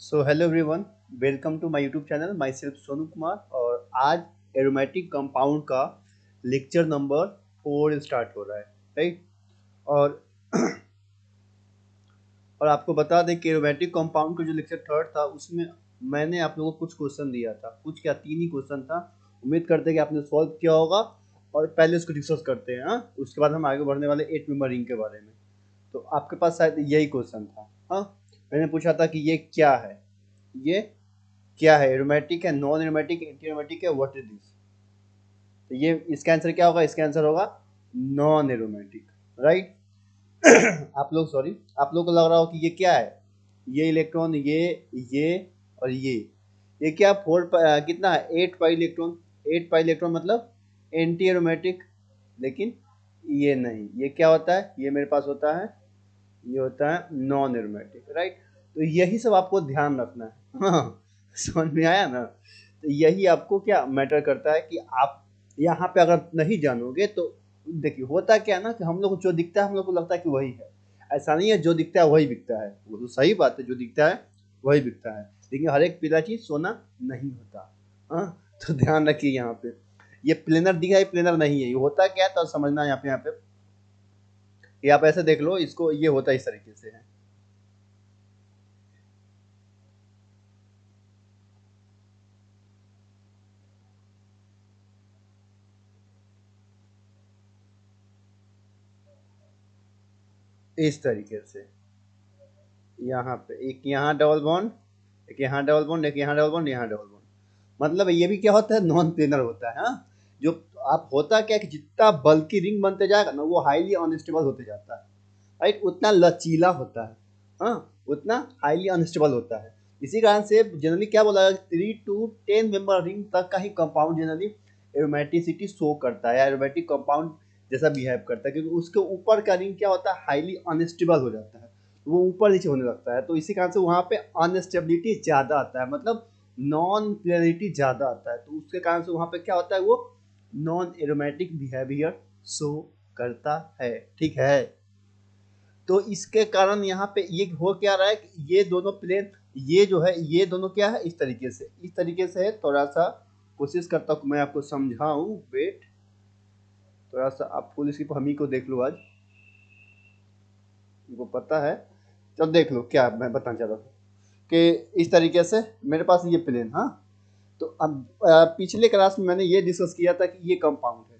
So hello everyone, welcome to my YouTube channel. Myself Sonu Kumar. और आज aromatic compound का lecture number 4 start हो रहा है, राइट। और और आपको बता दें कि एरोमेटिक कंपाउंड का जो लेक्चर थर्ड था उसमें मैंने आप लोगों को कुछ क्वेश्चन दिया था, कुछ क्या 3 ही क्वेश्चन था। उम्मीद करते हैं कि आपने सॉल्व किया होगा। और पहले उसको डिस्कस करते हैं, हाँ। उसके बाद हम आगे बढ़ने वाले 8 मेंबर रिंग के बारे में। तो आपके पास शायद यही क्वेश्चन था, हाँ। मैंने पूछा था कि ये क्या है, एरोमेटिक है, नॉन एरोमेटिक, एंटी एरोमेटिक है, व्हाट इज दिस। तो ये इसका आंसर क्या होगा? इसका आंसर होगा नॉन एरोमेटिक, राइट। आप लोग को लग रहा हो कि ये क्या है, ये इलेक्ट्रॉन, ये और ये क्या कितना है, 8 पाई इलेक्ट्रॉन। 8 पाई इलेक्ट्रॉन मतलब एंटी एरोमेटिक। लेकिन ये नहीं, ये क्या होता है, ये मेरे पास होता है, ये होता है नॉन एरोमेटिक, राइट। तो यही सब आपको ध्यान रखना है, हाँ। समझ में आया ना? तो यही आपको क्या मैटर करता है कि आप यहाँ पे अगर नहीं जानोगे तो देखिए होता क्या है ना कि हम लोग को जो दिखता है हम लोग को लगता है कि वही है। ऐसा नहीं है जो दिखता है वही बिकता है, वो तो सही बात है, जो दिखता है वही बिकता है। लेकिन हर एक पीला चीज सोना नहीं होता, हाँ। तो ध्यान रखिए यहाँ पे, ये प्लेनर दिखा है, प्लेनर नहीं है। ये होता क्या है तो समझना यहाँ पे कि आप ऐसे देख लो इसको, ये होता है इस तरीके से है। इस तरीके से यहाँ पे एक यहाँ डबल बॉन्ड, एक यहाँ डबल बॉन्ड, एक यहाँ डबल बॉन्ड, यहाँ डबल बॉन्ड। मतलब ये भी क्या होता है, नॉन प्लेनर होता है, हाँ। जो आप होता क्या है कि जितना बल्कि रिंग बनते जाएगा ना वो हाईली अनस्टेबल होते जाता है, राइट। उतना लचीला होता है, हाँ, उतना हाईली अनस्टेबल होता है। इसी कारण से जनरली क्या बोला जाता है, 3 to 10 मेंबर रिंग तक का ही कंपाउंड जनरली एरोमेटिसिटी शो करता है, एरोमेटिक कंपाउंड जैसा बिहेव करता है, क्योंकि उसके ऊपर का रिंग क्या होता है, हाईली अनस्टेबल हो जाता है। वो ऊपर नीचे होने लगता है, तो इसी कारण से वहाँ पे अनस्टेबिलिटी ज़्यादा आता है, मतलब नॉन क्लियरिटी ज़्यादा आता है। तो उसके कारण से वहाँ पे क्या होता है, वो नॉन एरोमेटिक बिहेवियर शो करता है, ठीक है। तो इसके कारण यहाँ पे ये हो क्या रहा है कि ये दोनों प्लेन, ये जो है ये दोनों क्या है, इस तरीके से है। थोड़ा सा कोशिश करता हूँ मैं आपको समझाऊं, वेट। थोड़ा सा आप फुल स्क्रीन हम ही को देख लो आज, उनको पता है। चल देख लो क्या मैं बताना चाह रहा हूँ कि इस तरीके से मेरे पास ये प्लेन, हाँ। तो अब पिछले क्लास में मैंने ये डिस्कस किया था कि ये कंपाउंड है।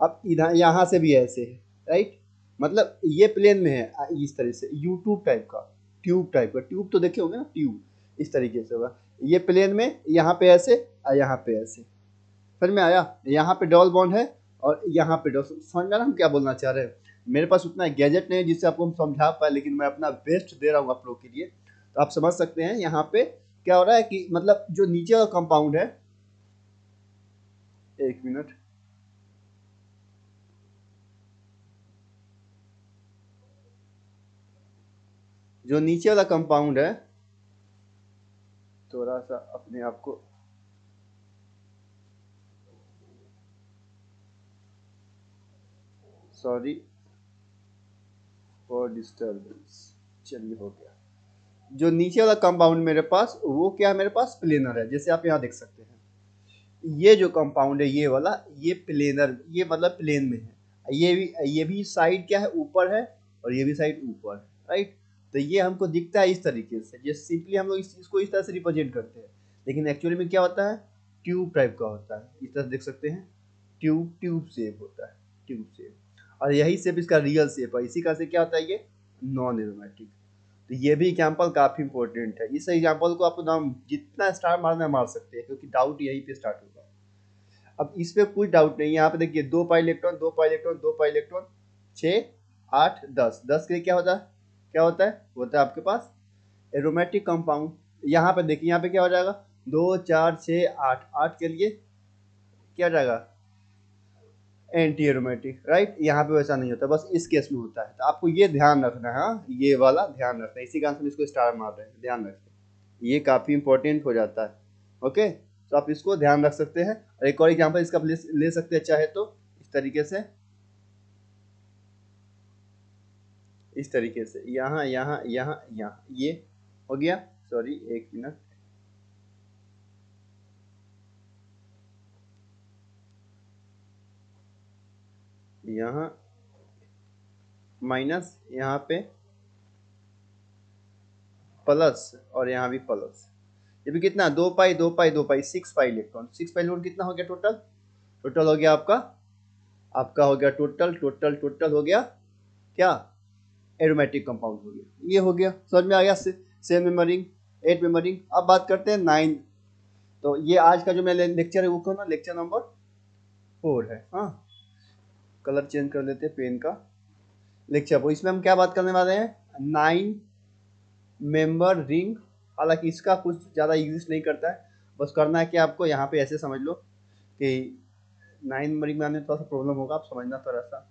अब इधर यहाँ से भी ऐसे है, राइट। मतलब ये प्लेन में है, इस तरह से यू ट्यूब टाइप का, ट्यूब तो देखे होंगे ना, ट्यूब इस तरीके से होगा। ये प्लेन में यहाँ पे ऐसे और यहाँ पे ऐसे, समझ में आया। यहाँ पे डबल बॉन्ड है और यहाँ पे डबल, समझ में आ रहा हम क्या बोलना चाह रहे हैं। मेरे पास उतना गैजेट नहीं है जिससे आपको हम समझा पाए, लेकिन मैं अपना बेस्ट दे रहा हूँ आप लोग के लिए। तो आप समझ सकते हैं यहाँ पे क्या हो रहा है कि मतलब जो नीचे का कंपाउंड है, एक मिनट, जो नीचे वाला कंपाउंड है, थोड़ा सा अपने आप को, सॉरी फॉर डिस्टर्बेंस, चलिए हो गया। जो नीचे वाला कंपाउंड मेरे पास वो क्या है, मेरे पास प्लेनर है, जैसे आप यहाँ देख सकते हैं। ये जो कंपाउंड है ये वाला, ये प्लेनर, ये मतलब प्लेन में है। ये भी साइड क्या है, ऊपर है, और ये भी साइड ऊपर है, राइट। तो ये हमको दिखता है इस तरीके से, जैसे सिंपली हम लोग इस चीज को इस तरह से रिप्रेजेंट करते हैं। लेकिन एक्चुअली में क्या होता है, ट्यूब टाइप का होता है, इस तरह से देख सकते हैं। ट्यूब ट्यूब शेप होता है, ट्यूब शेप। और यही शेप इसका रियल शेप है, इसी का से क्या होता है, ये नॉन एरोमेटिक। तो ये भी एग्जाम्पल काफी इंपॉर्टेंट है। इस एग्जाम्पल को आपको नाम जितना स्टार मारना है मार सकते हैं, क्योंकि डाउट यहीं पे स्टार्ट होगा। अब इस पे कुछ डाउट नहीं है। यहाँ पे देखिए 2 pi electron, 2 pi electron, 2 pi electron, 6 8 10, 10 के लिए क्या होता है, होता है आपके पास एरोमेटिक कंपाउंड। यहाँ पे देखिए, यहाँ पे क्या हो जाएगा, 2 4 6 8, 8 के लिए क्या हो जाएगा, एंटी एरोमेटिक, राइट। यहाँ पे वैसा नहीं होता, बस इस केस में होता है। तो आपको ये ध्यान रखना है, हाँ, ये वाला ध्यान रखना है। इसी कारण से हम इसको स्टार मार रहे हैं, ध्यान रखें, ये काफी इंपॉर्टेंट हो जाता है। ओके, तो आप इसको ध्यान रख सकते हैं। और एक और एग्जाम्पल इसका ले सकते हैं चाहे तो, इस तरीके से, यहाँ यहाँ यहाँ यहाँ, ये हो गया। सॉरी, एक मिनट, यहाँ माइनस, यहाँ पे प्लस, और यहाँ भी प्लस। ये भी कितना, 2 पाई 2 पाई 2 पाई, 6 पाई इलेक्ट्रॉन। 6 पाई इलेक्ट्रॉन कितना हो गया टोटल? टोटल हो गया आपका, हो गया टोटल टोटल टोटल हो गया क्या, एरोमेटिक कंपाउंड हो गया। ये हो गया, समझ में आ गया। 7 मेंबरिंग, 8 मेंबरिंग। अब बात करते हैं 9। तो ये आज का जो मेरा लेक्चर है वो कौन है, लेक्चर नंबर 4 है। हाँ, कलर चेंज कर लेते हैं पेन का। लेक्चर 4, इसमें हम क्या बात करने वाले हैं, 9 मेंबर रिंग। हालांकि इसका कुछ ज़्यादा एग्जिस्ट नहीं करता है, बस करना है कि आपको यहाँ पे ऐसे समझ लो कि 9 मेंबरिंग में आने में थोड़ा सा प्रॉब्लम होगा, आप समझना थोड़ा सा।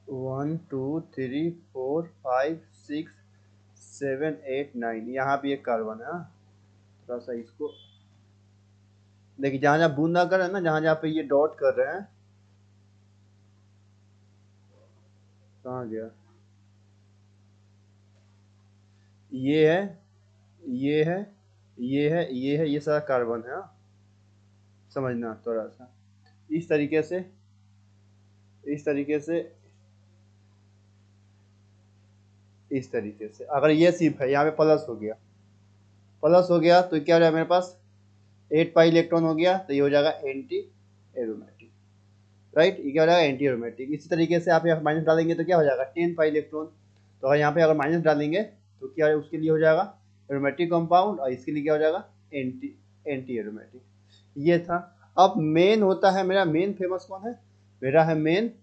1 2 3 4 5 6 7 8 9, यहाँ भी एक कार्बन है। थोड़ा सा इसको देखिए, जहाँ जहाँ बूंदा कर रहे हैं ना, जहाँ जहाँ पे ये डॉट कर रहे हैं, कहाँ गया, ये है, ये है, ये है, ये है, ये सारा कार्बन है। हाँ, समझना थोड़ा सा। इस तरीके से, इस तरीके से, इस तरीके से। अगर ये सिर्फ है, यहाँ पे प्लस हो गया, प्लस हो गया तो क्या हो जाएगा मेरे पास, 8 पाई इलेक्ट्रॉन हो गया, तो ये हो जाएगा एंटी एरोमेटिक। राइट, ये क्या हो जाएगा, एंटी एरोमेटिक। इसी तरीके से आप यहाँ माइनस डालेंगे तो क्या हो जाएगा, 10 पाई इलेक्ट्रॉन। तो अगर यहाँ पे अगर माइनस डालेंगे तो क्या उसके लिए हो जाएगा, एरोमेटिक कंपाउंड, और इसके लिए क्या हो जाएगा, एंटी एंटी एरोमेटिक। ये था। अब मेन होता है मेरा, मेन फेमस कौन है मेरा, है मेन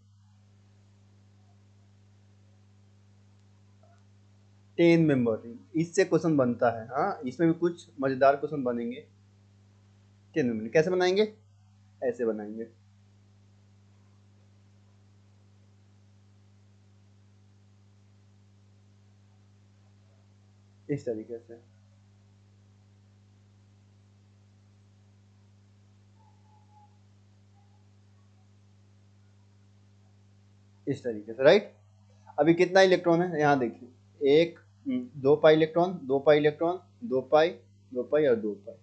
10 मेंबर रिंग। इससे क्वेश्चन बनता है। हाँ, इसमें भी कुछ मजेदार क्वेश्चन बनेंगे। 10 मेंबर कैसे बनाएंगे, ऐसे बनाएंगे। इस तरीके से, इस तरीके से। राइट, अभी कितना इलेक्ट्रॉन है यहाँ देखिए, एक 2 पाई इलेक्ट्रॉन, 2 पाई इलेक्ट्रॉन, 2 पाई, 2 पाई और 2 पाई।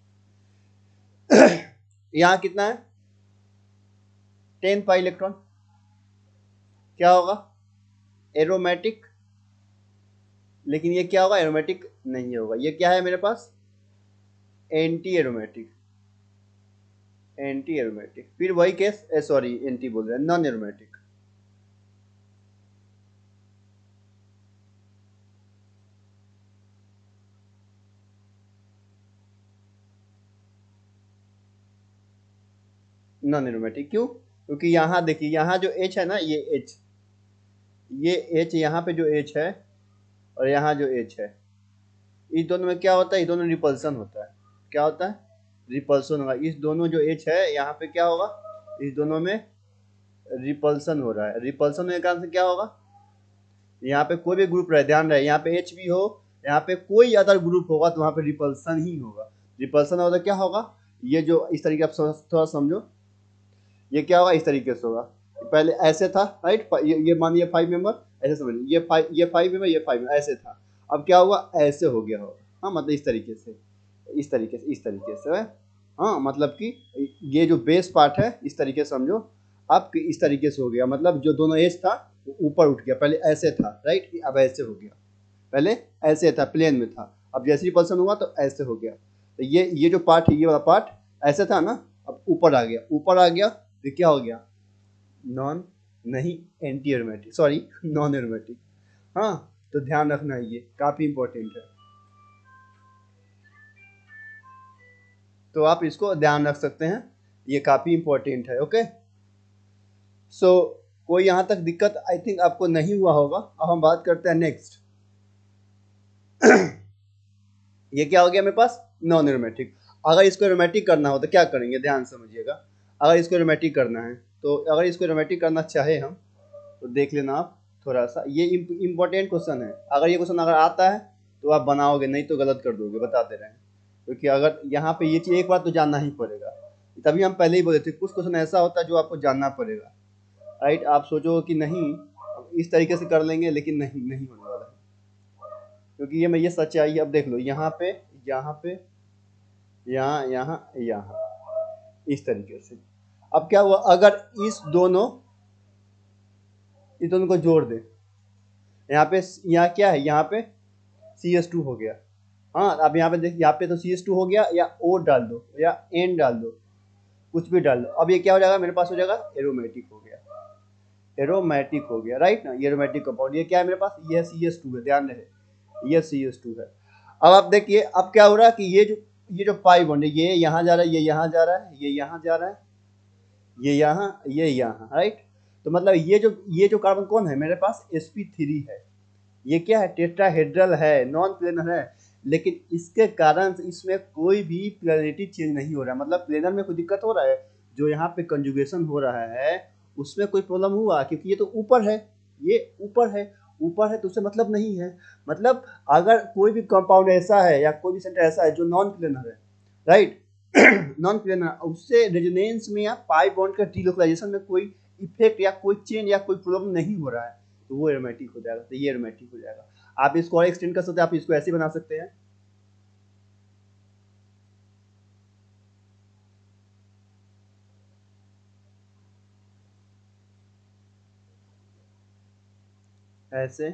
यहाँ कितना है, 10 पाई इलेक्ट्रॉन। क्या होगा, एरोमेटिक। लेकिन ये क्या होगा, एरोमेटिक नहीं होगा। ये क्या है मेरे पास, एंटी एरोमेटिक। एंटी एरोमेटिक, फिर वही केस, सॉरी एंटी बोल रहे हैं, नॉन एरोमेटिक। नॉन एरोमेटिक क्यों, क्योंकि यहाँ देखिए, यहाँ जो H है ना, ये H यहाँ पे जो H है, और यहाँ जो H है, इस दोनों में क्या होता है, इस दोनों रिपल्सन होता है। क्या होता है, रिपल्सन होगा। इस दोनों जो H है यहाँ पे क्या होगा, इस दोनों में रिपल्सन हो रहा है। रिपल्सन होने के कारण से क्या होगा, यहाँ पे कोई भी ग्रुप रहे, ध्यान रहे, यहाँ पे H भी हो, यहाँ पे कोई अदर ग्रुप होगा तो वहाँ पे रिपल्सन ही होगा। रिपल्सन होगा तो क्या होगा, ये जो इस तरीके आप थोड़ा समझो, ये क्या होगा, इस तरीके से होगा। पहले ऐसे था, राइट, ये मानिए 5 मेंबर, ऐसे समझ, ये 5 मेंबर, ये 5 मेंबर, ऐसे था। अब क्या हुआ, ऐसे हो गया होगा। हाँ, मतलब इस तरीके से, इस तरीके से, इस तरीके से। हाँ, मतलब कि ये जो बेस पार्ट है, इस तरीके से समझो आप, कि इस तरीके से हो गया। मतलब जो दोनों एज था वो ऊपर उठ गया, पहले ऐसे था, राइट, अब ऐसे हो गया। पहले ऐसे था, प्लेन में था, अब जैसे ही पल्सन हुआ तो ऐसे हो गया। तो ये जो पार्ट है, ये वाला पार्ट ऐसे था ना, अब ऊपर आ गया, ऊपर आ गया तो क्या हो गया, नॉन, नहीं, anti aromatic, sorry non aromatic. हाँ, तो ध्यान रखना है, ये काफ़ी इंपॉर्टेंट है, तो आप इसको ध्यान रख सकते हैं, ये काफ़ी इंपॉर्टेंट है। ओके, सो कोई यहाँ तक दिक्कत आई थिंक आपको नहीं हुआ होगा। अब हम बात करते हैं नेक्स्ट। ये क्या हो गया मेरे पास, नॉन एरोमेटिक। अगर इसको एरोमेटिक करना हो तो क्या करेंगे, ध्यान समझिएगा। अगर इसको एरोमेटिक करना है, तो अगर इसको एरोमेटिक करना चाहे हम, तो देख लेना आप, थोड़ा सा ये इम्पोर्टेंट क्वेश्चन है, अगर ये क्वेश्चन अगर आता है तो आप बनाओगे, नहीं तो गलत कर दोगे, बता दे रहे हैं। क्योंकि अगर यहाँ पे ये चीज़ एक बार तो जानना ही पड़ेगा, तभी हम पहले ही बोले थे कुछ क्वेश्चन ऐसा होता है जो आपको जानना पड़ेगा, राइट। आप सोचो कि नहीं इस तरीके से कर लेंगे, लेकिन नहीं, नहीं होने वाला है, क्योंकि ये सच्चाई है। अब देख लो यहाँ पे, यहाँ पे, यहाँ, यहाँ, यहाँ, इस तरीके से। अब क्या हुआ, अगर इस दोनों को जोड़ दे, यहाँ पे, यहाँ क्या है, यहाँ पे CH2 हो गया। हाँ, अब यहाँ पे देख, यहाँ पे तो CH2 हो गया, या O डाल दो या N डाल दो, कुछ भी डाल दो। अब ये क्या हो जाएगा, मेरे पास हो जाएगा एरोमेटिक हो गया, एरोमेटिक हो गया, राइट ना। ये एरोमेटिक कंपाउंड, ये क्या है मेरे पास, ये CH2 है, ध्यान रहे ये CH2 है। अब आप देखिए, अब क्या हो रहा है कि ये जो पाई बॉन्ड है, ये यहाँ जा रहा है, ये यहाँ जा रहा है, ये यहाँ जा रहा है, ये यहाँ, राइट। तो मतलब ये जो कार्बन कौन है मेरे पास, sp3 है। ये क्या है, टेट्राहेड्रल है, नॉन प्लेनर है, लेकिन इसके कारण इसमें कोई भी प्लेनरिटी चेंज नहीं हो रहा है। मतलब प्लेनर में कोई दिक्कत हो रहा है, जो यहाँ पे कंजुगेशन हो रहा है उसमें कोई प्रॉब्लम हुआ, क्योंकि ये तो ऊपर है, ये ऊपर है तो उससे मतलब नहीं है। मतलब अगर कोई भी कंपाउंड ऐसा है या कोई भी सेंटर ऐसा है जो नॉन प्लेनर है, राइट, नॉन प्लेनर, उससे रेजोनेंस में या पाई बॉन्ड का डीलोकलाइजेशन में कोई इफेक्ट या कोई चेंज या कोई प्रॉब्लम नहीं हो रहा है, तो वो एरोमेटिक हो जाएगा। तो ये एरोमेटिक हो जाएगा। आप इसको और एक्सटेंड कर सकते हैं, आप इसको ऐसे बना सकते हैं, ऐसे,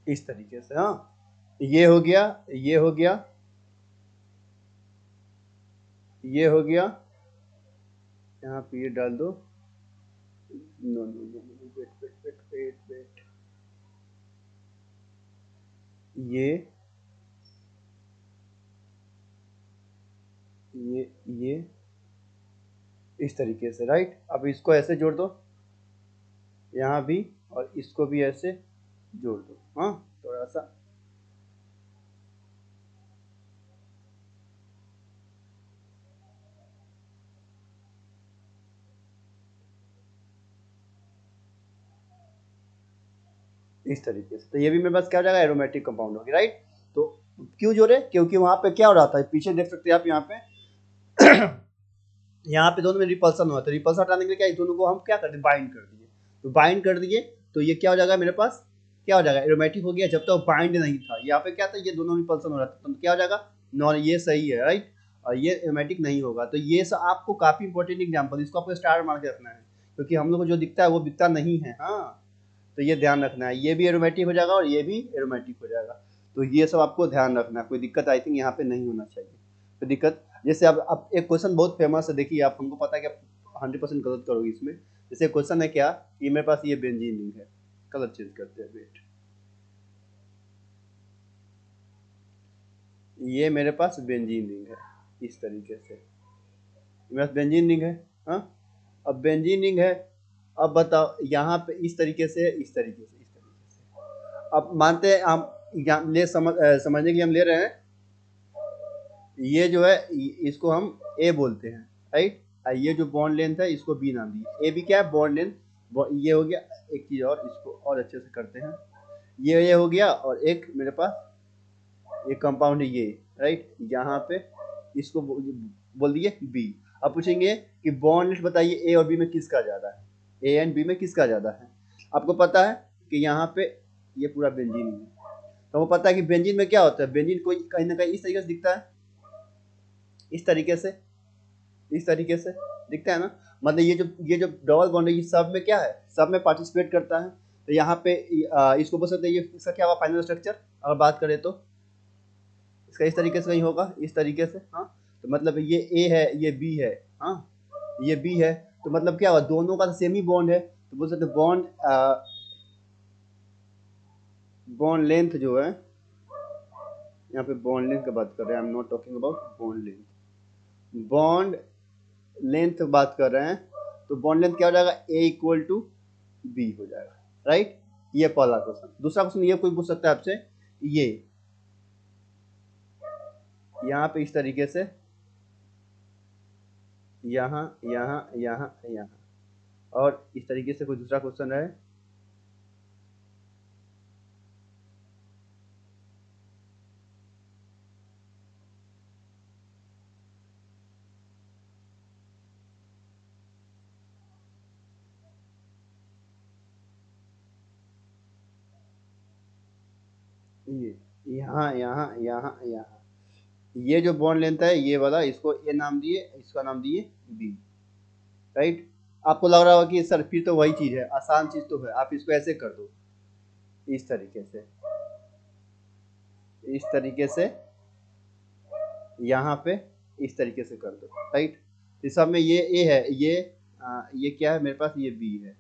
इस तरीके से। हाँ, ये हो गया, ये हो गया, ये हो गया, यहाँ पे ये डाल दो। No no no, wait wait wait wait wait, ये ये इस तरीके से, राइट। अब इसको ऐसे जोड़ दो, यहाँ भी, और इसको भी ऐसे जोड़ दो। हाँ, थोड़ा सा, इस तरीके से। तो ये भी मेरे पास क्या हो जाएगा, एरोमेटिक कंपाउंड होगी, राइट। तो क्यों जोड़े, क्योंकि वहां पे क्या हो रहा था, पीछे देख सकते हैं आप, यहाँ पे यहाँ पे दोनों में रिपल्सन हुआ था। रिपल्सन हटाने के लिए क्या, इस दोनों को हम क्या कर दिए, बाइंड कर दिए। तो बाइंड कर दिए तो ये क्या हो जाएगा मेरे पास, क्या हो जाएगा, एरोमेटिक हो गया। जब तक तो बाइंड नहीं था, यहाँ पे क्या था, ये दोनों रिपल्सन हो रहा था, तो क्या हो जाएगा, नॉन, ये सही है, राइट। और ये एरोमेटिक नहीं होगा। तो ये सब आपको काफी इंपॉर्टेंट एग्जाम्पल, इसको आपको स्टार मार के रखना है, क्योंकि हम लोग को जो दिखता है वो दिखता नहीं है। हाँ, तो ये ध्यान रखना है, ये भी एरोमेटिक हो जाएगा और ये भी एरोमेटिक हो जाएगा। तो ये सब आपको ध्यान रखना है, कोई दिक्कत आई थिंक यहाँ पे नहीं होना चाहिए, कोई दिक्कत। जैसे अब एक क्वेश्चन बहुत फेमस है, देखिए आप, हमको पता है कि आप 100% गलत करोगे इसमें। जैसे क्वेश्चन है क्या, कि मेरे पास ये बेंजीन रिंग है, कलर चेंज करते हैं, वेट, ये मेरे पास बेंजीन रिंग है, इस तरीके से मेरे पास बेंजीन रिंग है। हाँ, अब बेंजीन रिंग है, अब बताओ यहाँ पे इस तरीके से, इस तरीके से, इस तरीके से। अब मानते हैं हम समझने के लिए हम ले रहे हैं, ये जो है इसको हम ए बोलते हैं, राइट। ये जो बॉन्ड लेंथ है इसको बी नाम दिए, ए भी क्या है, बॉन्ड लेंथ। ये हो गया। एक चीज़ और, इसको और अच्छे से करते हैं, ये हो गया, और एक मेरे पास ये कंपाउंड है ये, राइट, यहाँ पे इसको बोल दिए बी। अब पूछेंगे कि बॉन्ड लेंथ बताइए ए और बी में किसका ज़्यादा है, ए एंड बी में किसका ज़्यादा है। आपको पता है कि यहाँ पे ये पूरा बेंजीन है, तो वो पता है कि बेंजीन में क्या होता है, बेंजीन कोई कहीं ना कहीं इस तरीके से दिखता है, इस तरीके से, इस तरीके से दिखता है ना। मतलब ये जो डबल बॉन्ड है, ये सब में क्या है, सब में पार्टिसिपेट करता है। तो यहाँ पे इसको बोल सकते हैं, ये इसका क्या हुआ, फाइनल स्ट्रक्चर अगर बात करें तो इसका इस तरीके से नहीं होगा, इस तरीके से। हाँ, तो मतलब ये ए है, ये बी है, हाँ, ये बी है, तो मतलब क्या हुआ, दोनों का सेम ही बॉन्ड है, तो बोल सकते बॉन्ड लेंथ जो है, यहाँ पे बॉन्ड लेंथ की बात कर रहे हैं, I am not talking about bond length, bond length बात कर रहे हैं। तो बॉन्ड लेंथ क्या हो जाएगा, ए इक्वल टू बी हो जाएगा, राइट। ये पहला क्वेश्चन। दूसरा क्वेश्चन ये कोई पूछ सकता है आपसे, ये यहाँ पे इस तरीके से यहाँ यहाँ यहाँ यहाँ। और इस तरीके से कोई दूसरा क्वेश्चन है? ये यहाँ यहाँ यहाँ यहाँ, ये जो बॉन्ड लेंथ है ये वाला, इसको ए नाम दिए, इसका नाम दिए बी, राइट। आपको लग रहा होगा कि सर फिर तो वही चीज है, आसान चीज तो है, आप इसको ऐसे कर दो, इस तरीके से, इस तरीके से, यहाँ पे इस तरीके से कर दो, राइट। इस सब में ये ए है, ये क्या है मेरे पास, ये बी है,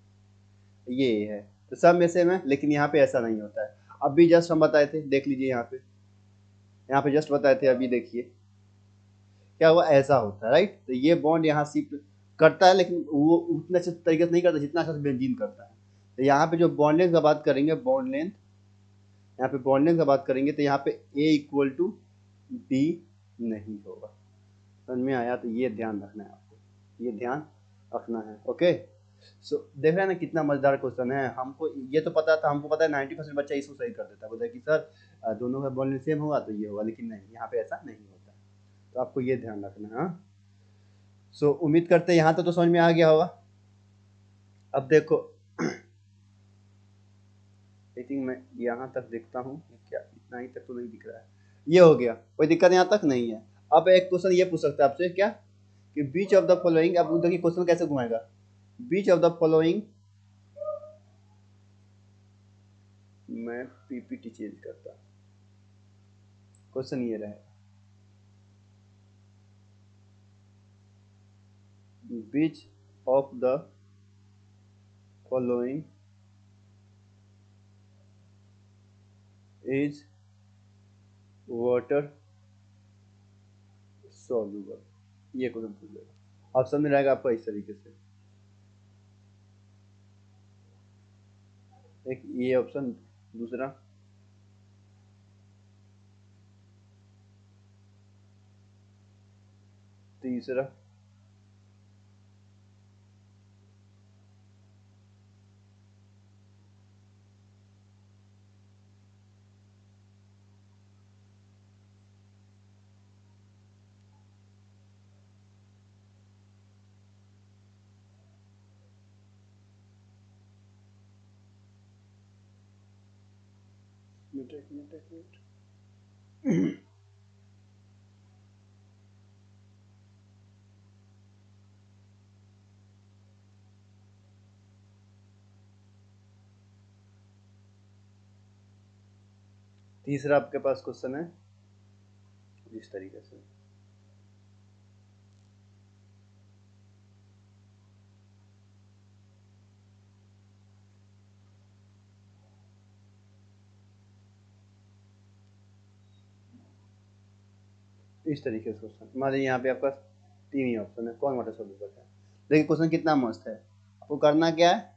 ये ए है, तो सब में से में, लेकिन यहाँ पे ऐसा नहीं होता है। अभी जस्ट हम बताए थे, देख लीजिए यहाँ पे जस्ट बताए थे, अभी देखिए क्या हुआ, ऐसा होता है, राइट। तो ये बॉन्ड यहाँ शिफ्ट करता है, लेकिन वो उतने अच्छे तरीके से नहीं करता जितना अच्छा से बेंजीन करता है। तो यहाँ पे जो बॉन्ड लेंथ का बात करेंगे, बॉन्ड लेंथ, यहाँ पे बॉन्ड लेंथ का बात करेंगे तो यहाँ पे ए इक्वल टू बी नहीं होगा। समझ में आया? तो ये ध्यान रखना है आपको, ये ध्यान रखना है, ओके। सो देख रहे हैं ना कितना मजेदार क्वेश्चन है। हमको ये तो पता था, हमको पता है 90% बच्चा इसको सही कर देता है, बोलता है कि सर दोनों का बॉन्ड लेंथ सेम होगा तो ये होगा, लेकिन नहीं, यहाँ पे ऐसा नहीं होता। तो आपको ये ध्यान रखना है, हाँ। सो उम्मीद करते हैं यहाँ तो समझ में आ गया होगा। अब देखो आई थिंक मैं यहाँ तक देखता हूँ, क्या इतना ही तक तो नहीं दिख रहा है, ये हो गया, कोई दिक्कत यहाँ तक नहीं है। अब एक क्वेश्चन ये पूछ सकता है आपसे, क्या कि बीच ऑफ द फॉलोइंग, अब देखिए क्वेश्चन कैसे घुमाएगा, बीच ऑफ द फॉलोइंग, मैं पीपीटी चेंज करता, क्वेश्चन ये रहेगा, which of the following is water soluble, ये क्वेश्चन पूछ लेगा। ऑप्शन में रहेगा आपका इस तरीके से, एक ये ऑप्शन, दूसरा तीसरा एक मिनट तीसरा आपके पास क्वेश्चन है इस तरीके से, इस तरीके से क्वेश्चन, मान लीजिए यहाँ पे आपका तीन ही ऑप्शन है, कौन वाटर सॉल्युबल है। देखिए क्वेश्चन कितना मस्त है। आपको करना क्या है,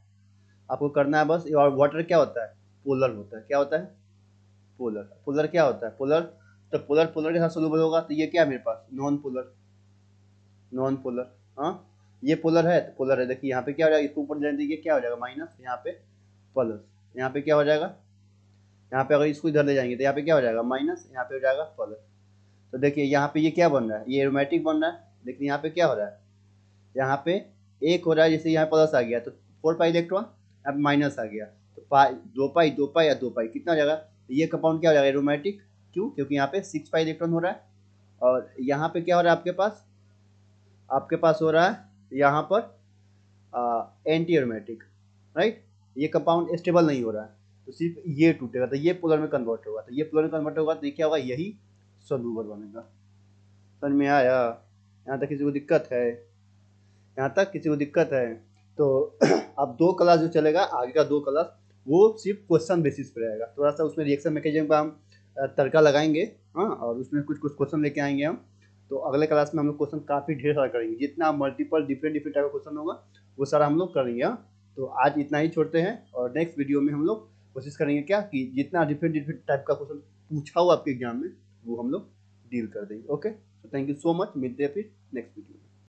आपको करना है बस, और वाटर क्या होता है, पोलर होता है, क्या होता है, पोलर। पोलर क्या होता है, पोलर, तो पोलर पोलर के साथ सोल्यूबल होगा, तो ये क्या है मेरे पास, नॉन पोलर, नॉन पोलर, हाँ। ये पोलर है तो पोलर है, देखिए यहाँ पे क्या हो जाएगा, इसको ऊपर जाने दीजिए, क्या हो जाएगा माइनस, यहाँ पे प्लस, यहाँ पे क्या हो जाएगा, यहाँ पे अगर इसको इधर ले जाएंगे तो यहाँ पे क्या हो जाएगा माइनस, यहाँ पे हो जाएगा प्लस। तो देखिए यहाँ पे ये क्या बन रहा है, ये एरोमेटिक बन रहा है, देखिए यहाँ पे क्या हो रहा है, यहाँ पे एक हो रहा है, जैसे यहाँ प्लस आ गया तो 4 पाई इलेक्ट्रॉन, अब माइनस आ गया तो पाई, 2 पाई या 2 पाई कितना हो जाएगा, तो ये कंपाउंड क्या हो जाएगा एरोमेटिक, क्यों, क्योंकि यहाँ पे 6 पाई इलेक्ट्रॉन हो रहा है। और यहाँ पे क्या हो रहा है आपके पास हो रहा है यहाँ पर एंटी एरोमेटिक, राइट। ये कंपाउंड स्टेबल नहीं हो रहा है, तो सिर्फ ये टूटेगा, तो ये पोलर में कन्वर्ट होगा, तो ये पोलर में कन्वर्ट होगा तो ये क्या होगा, यही सोल्यूबल बनेगा। समझ में आया? यहाँ तक किसी को दिक्कत है, यहाँ तक किसी को दिक्कत है? तो अब 2 क्लास जो चलेगा आगे का, 2 क्लास वो सिर्फ क्वेश्चन बेसिस पे रहेगा, थोड़ा सा उसमें रिएक्शन मैकेनिज्म का हम तड़का लगाएंगे, हाँ, और उसमें कुछ कुछ क्वेश्चन लेके आएंगे हम। तो अगले क्लास में हम लोग क्वेश्चन काफ़ी ढेर सारा करेंगे, जितना मल्टीपल डिफरेंट डिफरेंट टाइप का क्वेश्चन होगा वो सारा हम लोग करेंगे, हाँ। तो आज इतना ही छोड़ते हैं, और नेक्स्ट वीडियो में हम लोग कोशिश करेंगे क्या कि जितना डिफरेंट डिफरेंट टाइप का क्वेश्चन पूछा हुआ आपके एग्जाम में वो हम लोग डील कर देंगे, ओके। तो थैंक यू सो मच, मिलते हैं फिर नेक्स्ट वीडियो में।